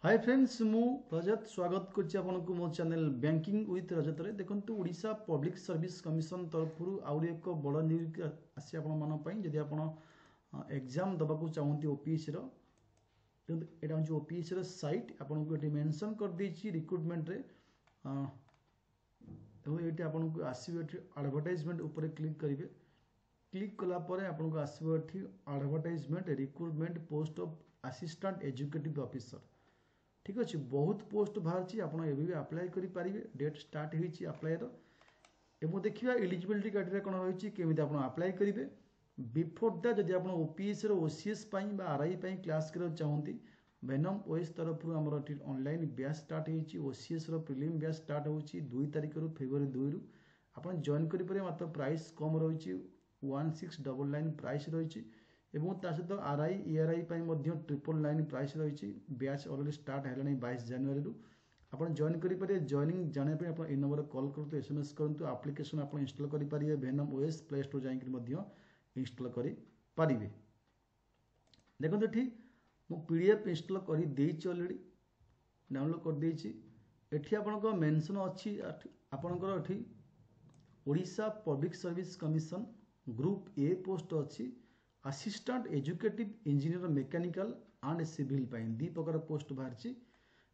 Hi friends मु रजत स्वागत करछि आपनको मो चैनल बैंकिंग विथ रजत रे देखंतु ओडिशा पब्लिक सर्विस कमिशन तरफ आउरी एक बड़ न्यूज आसी आपण मान पई जदि आपण एग्जाम दबाकू चाहंती ओपीएससी रो एटा होची ओपीएससी रो साइट आपनको एटी मेंशन कर देछि रिक्रूटमेंट रे तो एटी आपनको आसीबे एटी एडवर्टाइजमेंट ऊपर क्लिक करिवे क्लिक कला परे आपनको आसीबे एटी advertisement recruitment post of assistant executive officer ठीक अच्छे बहुत पोस्ट बाहर आप अप्लाई करेंगे डेट स्टार्ट होती अप्लाई एवं देखा एलिजिबिलिटी क्राइटेरिया कौन रही केमी आप अप्लाई करेंगे बिफोर दैट जब आप ओपीएस ओसीएस आरआई क्लास करा चाहती वेनम ओएस तरफ आम ऑनलाइन बैच स्टार्ट होती ओसीएस प्रिलिम बैच स्टार्ट होती 2 तारिख फेब्रुआरी 2 रु आप जॉइन करेंगे मात्र प्राइस कम रही 1699 प्राइस रही एवं ता सहित आरआई ईआरआई ट्रिपल 9 प्राइस रही बैच अलरेडी स्टार्ट है 22 जनवरी रु आप जॉइन करेंगे जॉइनिंग जानापी आप ए नंबर कॉल करूँ एसएमएस करूँ आप्लिकेसन आप इंस्टॉल करेंगे वेनम ओएस प्ले स्टोर जाकर इंस्टॉल करेंगे देखो ठीक मु पीडीएफ इंस्टॉल कर ऑलरेडी डाउनलोड कर देछि एठी आपनको मेंशन अछि आपनकर एठी Odisha public service commission group A post अछि assistant executive engineer mechanical and civil दी प्रकार पोस्ट बाहर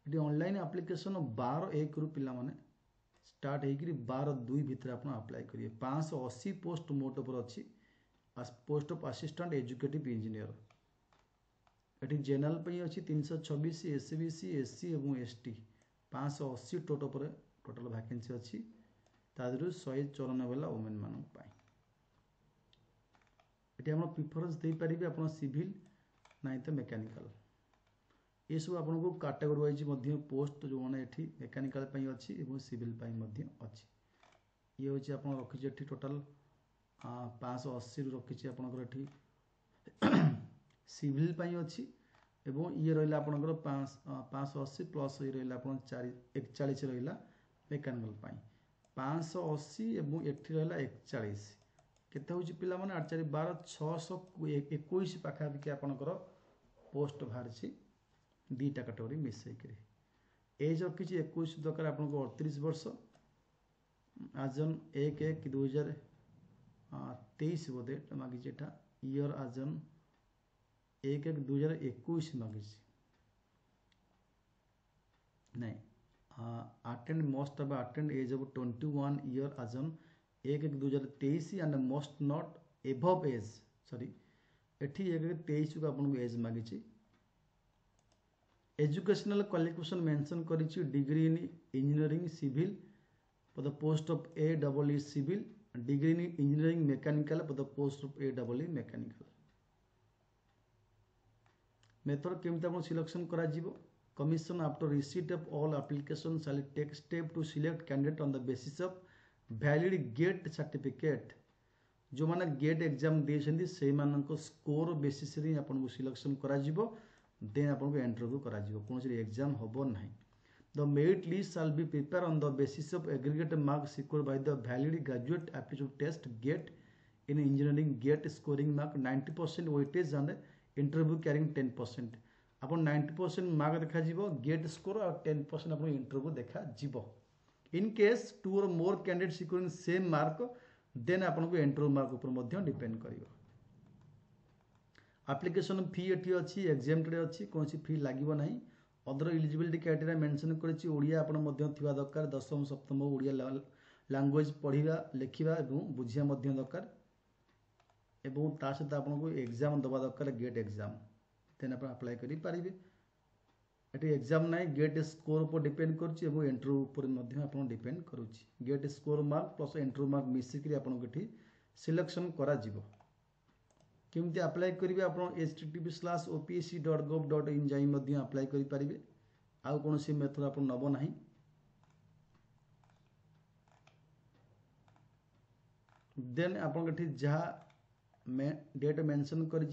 ये ऑनलाइन एप्लिकेशन 12/1 रु पिला माने स्टार्ट होकर 12/2 भितर आप अप्लाई करेंगे 580 पोस्ट मोट पर अच्छी post of assistant executive engineer ये जनरल अच्छी 326 एससीबीसी एससी और एसटी 580 टोटल वैकेंसी अच्छी तादर 194 वुमेन मानक ये आप प्रिफरेन्स दे पारे आप सिविल ना तो मेकानिकल ये सब आपको कैटेगरी वाइज पोस्ट जो मैंने ये मेकानिकल अच्छी और सिविल अच्छी ये हूँ आप रखी टोटाल 580 रखी आपंकर सिविल अच्छी एवं ये रहा आपंकर 580 प्लस ये रहा आप 41 रहा मेकानिकल 580 और ये रहा 41 केते होची पिला माने 8 4 12 621 पाखापाखि आपनकर पोस्ट बाहर दीटा कैटेगरी मिसई करे एज रखी 21 दरकार आपनको 38 वर्ष आजन 1/1/2023 बोधे मागिଛି एटा ईयर आजन 1/1/2021 मागिଛି नहीं attained must of attained age of 21 year आजन 1/1/2023 and must not above age sorry एठी 1/23 को आपन एज मागिछि एजुकेशनल क्वालिफिकेशन मेंशन करिछि degree in engineering civil for the post of a civil degree in engineering mechanical for the post of a mechanical method केमता आपन selection करा जिवो commission after receipt of all application shall take step to select candidate on the basis of valid gate certificate जो माने gate exam देछंदी से मानको score basis रे आपन सिलेक्शन करा जिवो देन आपन इंटरव्यू करा जिवो कोनसी एग्जाम हबो नाही the merit list shall be prepare on the basis of aggregate mark secured by the valid graduate aptitude test GATE in engineering GATE scoring mark 90% weightage and interview carrying 10% आपन 90% mark देखा जिवो gate score और 10% आपन interview देखा जिवो in case 2 or more candidates securing same mark then आपको interview mark ऊपर depend करिवो एप्लिकेशन फी एटी अच्छी एग्जाम्प्टेड अच्छी कौन फी लगे ना अदर एलिजिबिलिटी क्राइटेरिया मेंशन करिछि ओडिया आपण मध्य थिबा दरकार दशम सप्तम ओडिया लैंग्वेज पढ़िबा लिखिबा एवं बुझिया मध्य दरकार एवं ता सहित आपको एग्जाम दबा दरकार गेट एग्जाम देन आप अप्लाई करि पारिबे ये एग्जाम ना गेट स्कोर पर डिपेंड कर इंटरव्यू पर डिपेंड करुच्ची GATE score mark plus interview mark मिसिक आपको सिलेक्शन करा केमती अप्लाई करेंगे आप http:/opsc.gov.in जाई अप्लाई करेंगे आउ कौन सी मेथड आप नब ना देन आप डेट मेंशन कर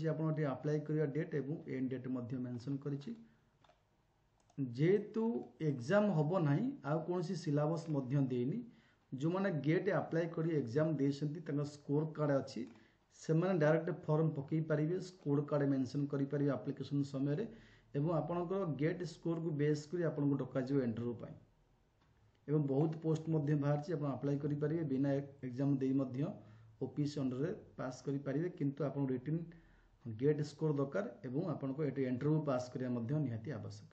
अप्लाई करने डेट एवं एंड डेट मेंशन कर जेहेतु एग्जाम हम ना आ कौन सिलेबस देनी जो मैंने गेट अप्लाई कर एग्जाम देते स्कोर कार्ड अच्छी से डायरेक्ट फॉर्म पकई पारे स्कोर कार्ड मेंशन करेंगे एप्लिकेशन समय एवं आपणकर गेट स्कोर को बेस कर आपको डकाଯିव इंटरव्यू पाई एवं बहुत पोस्ट मध्य बाहर आप अप्लाई करेंगे बिना एग्जाम दे ओपीसी अंडर रे पास करेंगे किंतु आप रिटन गेट स्कोर दरकार एवं आपको इंटरव्यू पास करने निहाती आवश्यक।